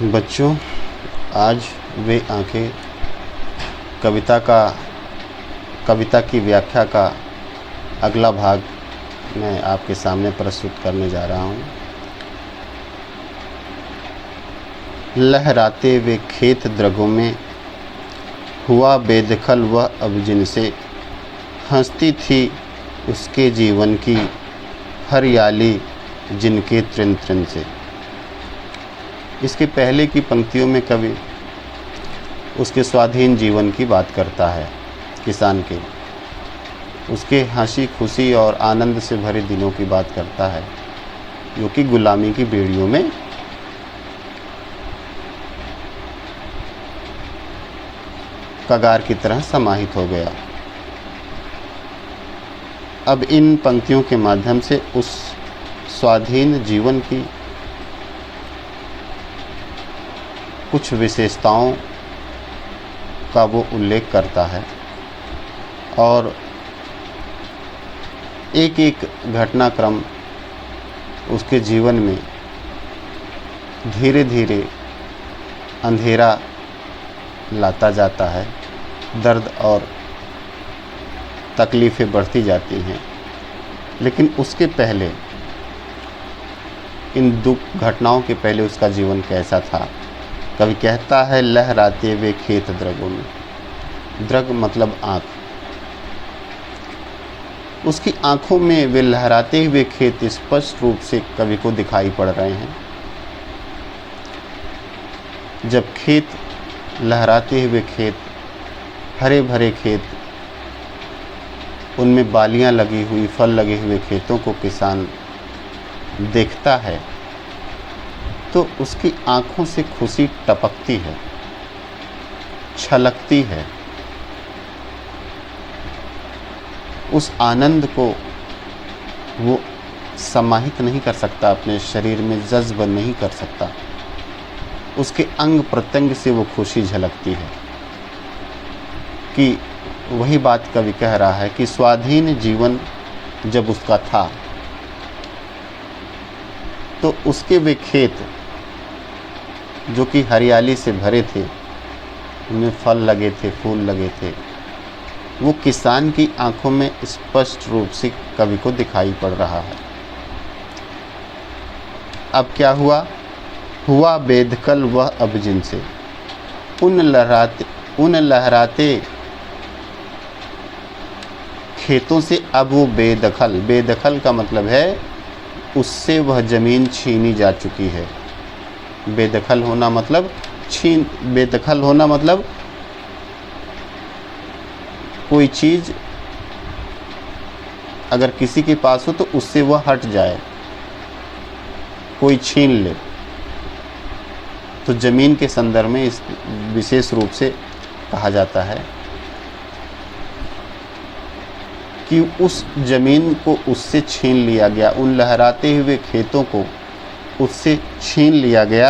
बच्चों, आज वे आंखें कविता की व्याख्या का अगला भाग मैं आपके सामने प्रस्तुत करने जा रहा हूँ। लहराते वे खेत द्रगों में, हुआ बेदखल वह अब जिनसे, हंसती थी उसके जीवन की हरियाली जिनके तृण तृण से। इसके पहले की पंक्तियों में कवि उसके स्वाधीन जीवन की बात करता है, किसान के, उसके हंसी खुशी और आनंद से भरे दिनों की बात करता है, जो कि गुलामी की बेड़ियों में कगार की तरह समाहित हो गया। अब इन पंक्तियों के माध्यम से उस स्वाधीन जीवन की कुछ विशेषताओं का वो उल्लेख करता है और एक एक घटनाक्रम उसके जीवन में धीरे धीरे अंधेरा लाता जाता है, दर्द और तकलीफ़ें बढ़ती जाती हैं। लेकिन उसके पहले, इन दुख घटनाओं के पहले उसका जीवन कैसा था? कवि कहता है, लहराते हुए खेत द्रगों में। द्रग मतलब आँख। उसकी आँखों में वे लहराते हुए खेत स्पष्ट रूप से कवि को दिखाई पड़ रहे हैं। जब खेत, लहराते हुए खेत, हरे भरे खेत, उनमें बालियां लगी हुई, फल लगे हुए खेतों को किसान देखता है तो उसकी आँखों से खुशी टपकती है, छलकती है। उस आनंद को वो समाहित नहीं कर सकता, अपने शरीर में जज्ब नहीं कर सकता। उसके अंग प्रत्यंग से वो खुशी झलकती है कि वही बात कवि कह रहा है कि स्वाधीन जीवन जब उसका था तो उसके वे खेत जो कि हरियाली से भरे थे, उनमें फल लगे थे, फूल लगे थे, वो किसान की आंखों में स्पष्ट रूप से कवि को दिखाई पड़ रहा है। अब क्या हुआ? हुआ बेदखल वह अब जिनसे, उन लहराते खेतों से अब वो बेदखल। बेदखल का मतलब है उससे वह ज़मीन छीनी जा चुकी है। बेदखल होना मतलब बेदखल होना मतलब कोई चीज़ अगर किसी के पास हो तो उससे वह हट जाए, कोई छीन ले। तो ज़मीन के संदर्भ में इस विशेष रूप से कहा जाता है कि उस ज़मीन को उससे छीन लिया गया, उन लहराते हुए खेतों को उससे छीन लिया गया,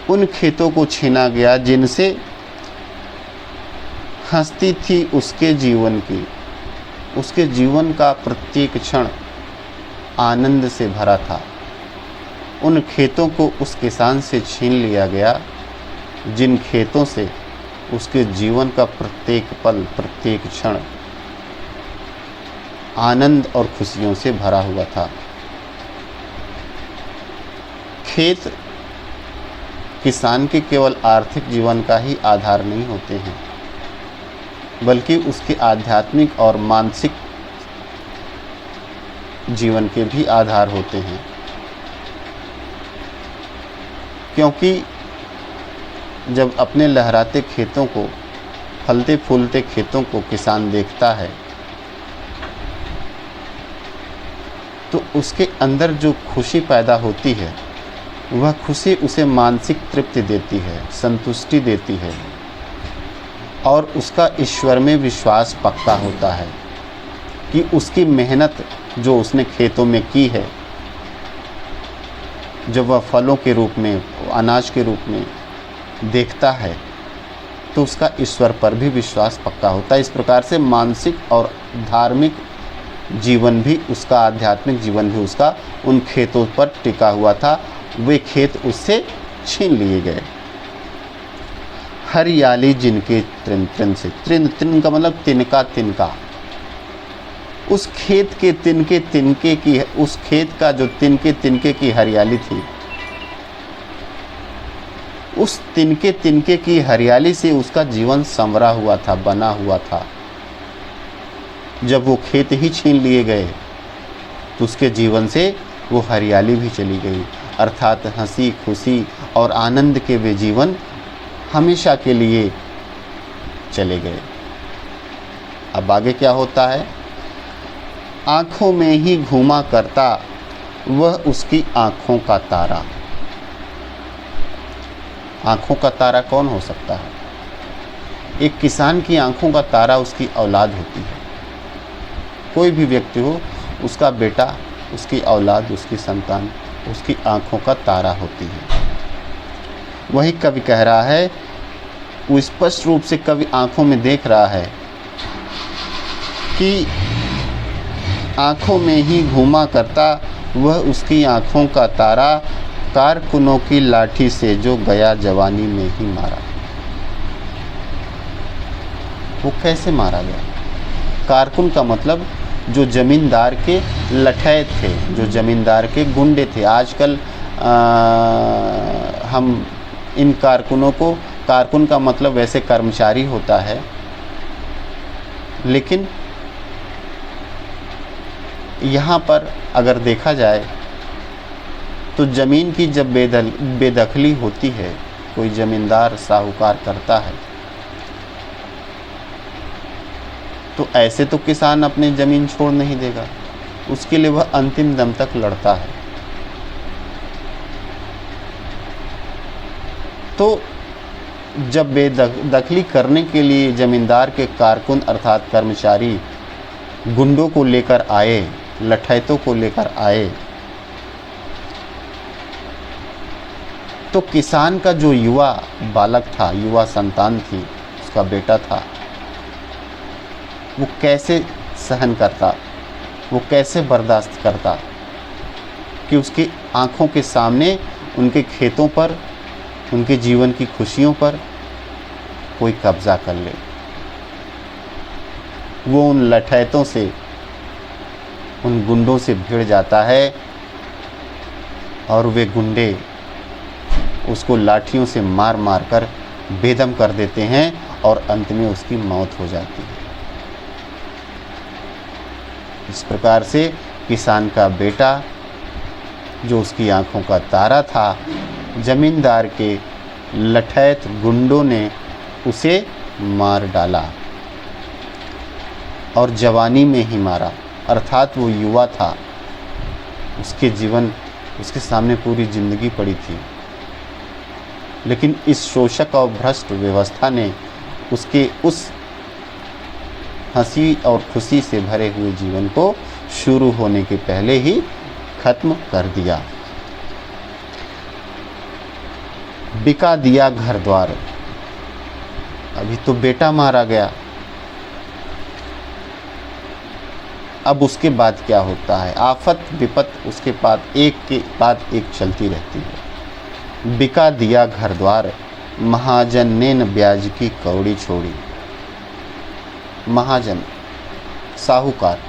उन खेतों को छीना गया जिनसे हंसती थी उसके जीवन की। उसके जीवन का प्रत्येक क्षण आनंद से भरा था। उन खेतों को उस किसान से छीन लिया गया जिन खेतों से उसके जीवन का प्रत्येक पल, प्रत्येक क्षण आनंद और खुशियों से भरा हुआ था। खेत किसान के केवल आर्थिक जीवन का ही आधार नहीं होते हैं, बल्कि उसके आध्यात्मिक और मानसिक जीवन के भी आधार होते हैं। क्योंकि जब अपने लहराते खेतों को, फलते फूलते खेतों को किसान देखता है तो उसके अंदर जो खुशी पैदा होती है, वह खुशी उसे मानसिक तृप्ति देती है, संतुष्टि देती है और उसका ईश्वर में विश्वास पक्का होता है कि उसकी मेहनत जो उसने खेतों में की है, जब वह फलों के रूप में, अनाज के रूप में देखता है तो उसका ईश्वर पर भी विश्वास पक्का होता है। इस प्रकार से मानसिक और धार्मिक जीवन भी उसका, आध्यात्मिक जीवन भी उसका उन खेतों पर टिका हुआ था वे खेत उससे छीन लिए गए। हरियाली जिनके तृण तृण से, तृण तृण का मतलब तिनका तिनका, उस खेत के तिनके तिनके की, उस खेत का जो तिनके तिनके की हरियाली थी, उस तिनके तिनके की हरियाली से उसका जीवन संवरा हुआ था, बना हुआ था। जब वो खेत ही छीन लिए गए तो उसके जीवन से वो हरियाली भी चली गई, अर्थात हंसी खुशी और आनंद के वे जीवन हमेशा के लिए चले गए। अब आगे क्या होता है? आँखों में ही घूमा करता वह उसकी आँखों का तारा। आँखों का तारा कौन हो सकता है? एक किसान की आँखों का तारा उसकी औलाद होती है। कोई भी व्यक्ति हो, उसका बेटा, उसकी औलाद, उसकी संतान उसकी आँखों का तारा होती है। वही कवि कह रहा है, वो स्पष्ट रूप से कवि आँखों में देख रहा है कि आँखों में ही घूमा करता वह उसकी आँखों का तारा, कारकुनों की लाठी से जो गया जवानी में ही मारा। वो कैसे मारा गया? कारकुन का मतलब जो ज़मींदार के लठैत थे, जो ज़मींदार के गुंडे थे। आजकल हम इन कारकुनों को, कारकुन का मतलब वैसे कर्मचारी होता है, लेकिन यहाँ पर अगर देखा जाए तो ज़मीन की जब बेदखली होती है, कोई ज़मींदार साहूकार करता है, तो ऐसे तो किसान अपनी ज़मीन छोड़ नहीं देगा, उसके लिए वह अंतिम दम तक लड़ता है। तो जब बेदखली करने के लिए ज़मींदार के कारकुन अर्थात कर्मचारी गुंडों को लेकर आए, लठैतों को लेकर आए, तो किसान का जो युवा बालक था, युवा संतान थी, उसका बेटा था, वो कैसे सहन करता, वो कैसे बर्दाश्त करता कि उसकी आँखों के सामने उनके खेतों पर, उनके जीवन की खुशियों पर कोई कब्ज़ा कर ले। वो उन लठैतों से, उन गुंडों से भिड़ जाता है और वे गुंडे उसको लाठियों से मार मार कर बेदम कर देते हैं और अंत में उसकी मौत हो जाती है। इस प्रकार से किसान का बेटा, जो उसकी आँखों का तारा था, ज़मींदार के लठैत गुंडों ने उसे मार डाला और जवानी में ही मारा, अर्थात वो युवा था, उसके जीवन, उसके सामने पूरी ज़िंदगी पड़ी थी, लेकिन इस शोषक और भ्रष्ट व्यवस्था ने उसके उस हंसी और खुशी से भरे हुए जीवन को शुरू होने के पहले ही खत्म कर दिया। बिका दिया घर द्वार। अभी तो बेटा मारा गया, अब उसके बाद क्या होता है? आफत विपत उसके बाद एक के बाद एक चलती रहती है। बिका दिया घर द्वार, महाजन ने न ब्याज की कौड़ी छोड़ी। महाजन, साहूकार,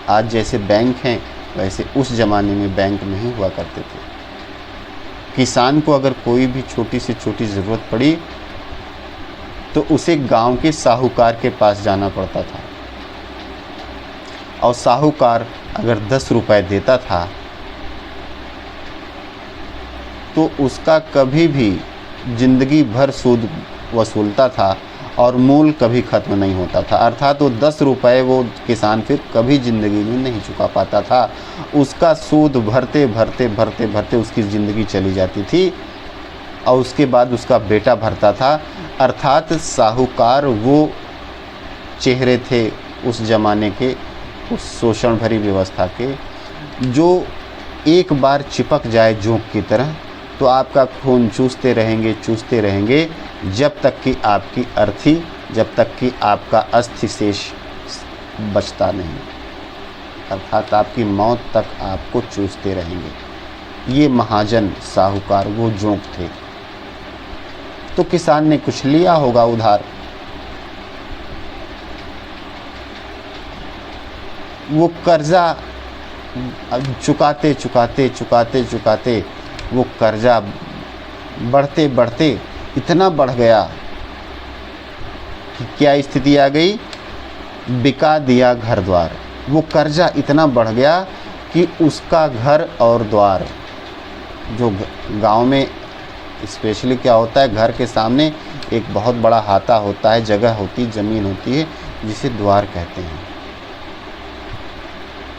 आज जैसे बैंक हैं वैसे उस ज़माने में बैंक नहीं हुआ करते थे। किसान को अगर कोई भी छोटी से छोटी ज़रूरत पड़ी तो उसे गांव के साहूकार के पास जाना पड़ता था, और साहूकार अगर 10 रुपए देता था तो उसका कभी भी ज़िंदगी भर सूद वसूलता था और मूल कभी ख़त्म नहीं होता था। अर्थात वो 10 रुपए वो किसान फिर कभी ज़िंदगी में नहीं चुका पाता था। उसका सूद भरते भरते भरते भरते उसकी ज़िंदगी चली जाती थी और उसके बाद उसका बेटा भरता था। अर्थात साहूकार वो चेहरे थे उस ज़माने के, उस शोषण भरी व्यवस्था के, जो एक बार चिपक जाए जोंक की तरह तो आपका खून चूसते रहेंगे जब तक कि आपकी अर्थी, जब तक कि आपका अस्थि शेष बचता नहीं, अर्थात आपकी मौत तक आपको चूसते रहेंगे। ये महाजन साहूकार वो जोंक थे। तो किसान ने कुछ लिया होगा उधार, वो कर्जा चुकाते चुकाते चुकाते चुकाते वो कर्जा बढ़ते बढ़ते इतना बढ़ गया कि क्या स्थिति आ गई, बिका दिया घर द्वार। वो कर्जा इतना बढ़ गया कि उसका घर और द्वार, जो गांव में स्पेशली क्या होता है, घर के सामने एक बहुत बड़ा हाता होता है, जगह होती है, ज़मीन होती है, जिसे द्वार कहते हैं।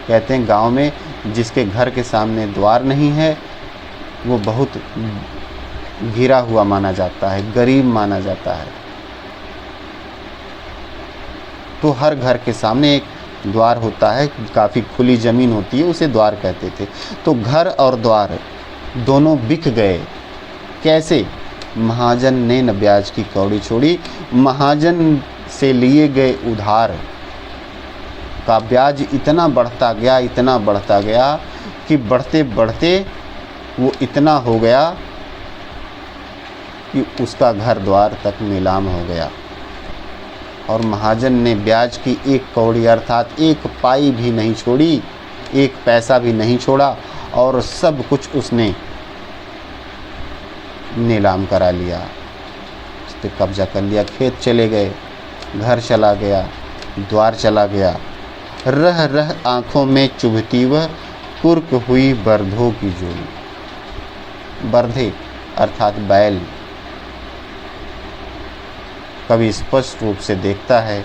कहते हैं गांव में जिसके घर के सामने द्वार नहीं है वो बहुत घिरा हुआ माना जाता है, गरीब माना जाता है। तो हर घर के सामने एक द्वार होता है, काफ़ी खुली ज़मीन होती है, उसे द्वार कहते थे। तो घर और द्वार दोनों बिक गए। कैसे? महाजन ने न ब्याज की कौड़ी छोड़ी, महाजन से लिए गए उधार का ब्याज इतना बढ़ता गया, इतना बढ़ता गया कि बढ़ते बढ़ते वो इतना हो गया कि उसका घर द्वार तक नीलाम हो गया। और महाजन ने ब्याज की एक कौड़ी अर्थात एक पाई भी नहीं छोड़ी, एक पैसा भी नहीं छोड़ा, और सब कुछ उसने नीलाम करा लिया, उस पर कब्जा कर लिया। खेत चले गए, घर चला गया, द्वार चला गया। रह रह आँखों में चुभती वह कुर्क हुई बर्धों की जोड़ी। बर्धे अर्थात बैल कभी स्पष्ट रूप से देखता है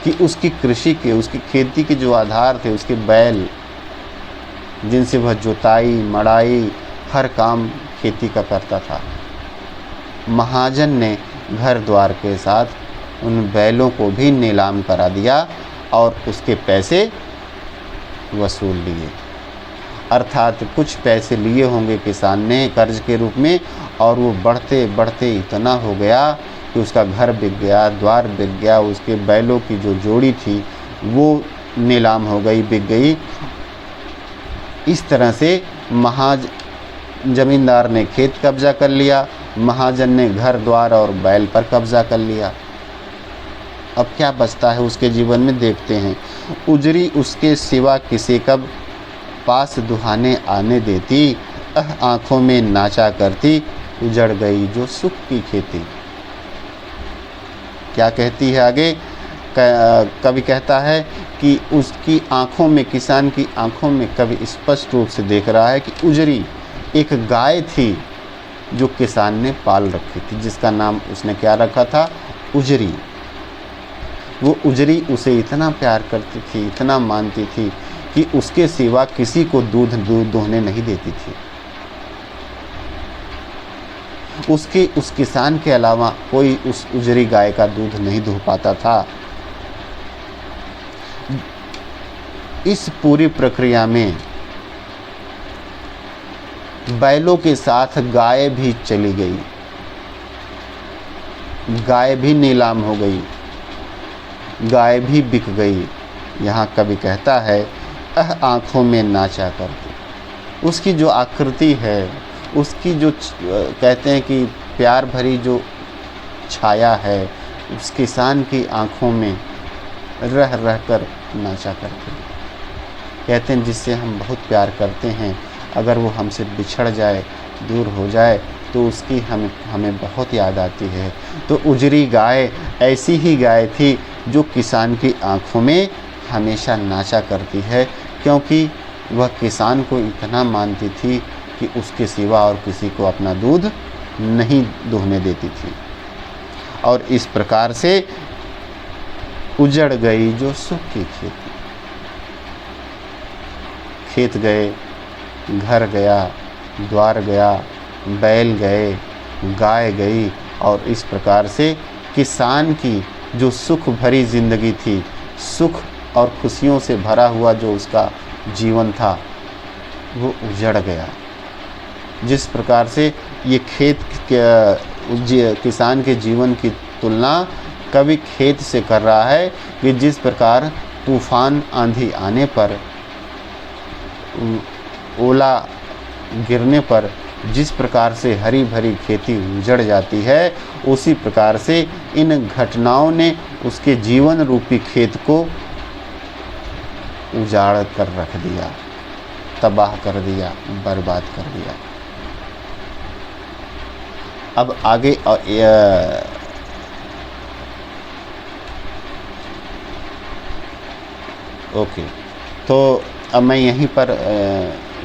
कि उसकी कृषि के, उसकी खेती के जो आधार थे, उसके बैल, जिनसे वह जुताई मड़ाई हर काम खेती का करता था। महाजन ने घर द्वार के साथ उन बैलों को भी नीलाम करा दिया और उसके पैसे वसूल लिए। अर्थात कुछ पैसे लिए होंगे किसान ने कर्ज के रूप में, और वो बढ़ते बढ़ते इतना हो गया कि उसका घर बिक गया, द्वार बिक गया, उसके बैलों की जो जोड़ी थी वो नीलाम हो गई, बिक गई। इस तरह से ज़मींदार ने खेत कब्जा कर लिया, महाजन ने घर द्वार और बैल पर कब्जा कर लिया। अब क्या बचता है उसके जीवन में, देखते हैं। उजरी उसके सिवा किसे कब पास दुहाने आने देती, आँखों में नाचा करती, उजड़ गई जो सुख की खेती। क्या कहती है आगे? कवि कहता है कि उसकी आँखों में, किसान की आँखों में कवि स्पष्ट रूप से देख रहा है कि उजरी एक गाय थी जो किसान ने पाल रखी थी, जिसका नाम उसने क्या रखा था? उजरी। वो उजरी उसे इतना प्यार करती थी, इतना मानती थी कि उसके सिवा किसी को दूध दोहने नहीं देती थी। उस किसान के अलावा कोई उस उजरी गाय का दूध नहीं दुह पाता था। इस पूरी प्रक्रिया में बैलों के साथ गाय भी चली गई, गाय भी नीलाम हो गई, गाय भी बिक गई। यहाँ कवि कहता है आँखों में नाचा करके। उसकी जो आकृति है, उसकी जो कहते हैं कि प्यार भरी जो छाया है, उस किसान की आँखों में रह रह कर नाचा करके। कहते हैं जिससे हम बहुत प्यार करते हैं, अगर वो हमसे बिछड़ जाए, दूर हो जाए, तो उसकी हमें बहुत याद आती है। तो उजरी गाय ऐसी ही गाय थी जो किसान की आँखों में हमेशा नाचा करती है, क्योंकि वह किसान को इतना मानती थी कि उसके सिवा और किसी को अपना दूध नहीं दुहने देती थी। और इस प्रकार से उजड़ गई जो सुख की खेती। खेत गए, घर गया, द्वार गया, बैल गए, गाय गई, और इस प्रकार से किसान की जो सुख भरी ज़िंदगी थी, सुख और खुशियों से भरा हुआ जो उसका जीवन था, वो उजड़ गया। जिस प्रकार से ये किसान के जीवन की तुलना कवि खेत से कर रहा है कि जिस प्रकार तूफान आंधी आने पर ओला गिरने पर जिस प्रकार से हरी भरी खेती उजड़ जाती है, उसी प्रकार से इन घटनाओं ने उसके जीवन रूपी खेत को उजाड़ कर रख दिया, तबाह कर दिया, बर्बाद कर दिया। अब आगे ओके, तो अब मैं यहीं पर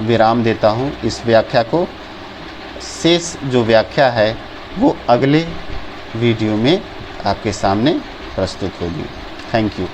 विराम देता हूँ इस व्याख्या को। शेष जो व्याख्या है वो अगले वीडियो में आपके सामने प्रस्तुत होगी। Thank you.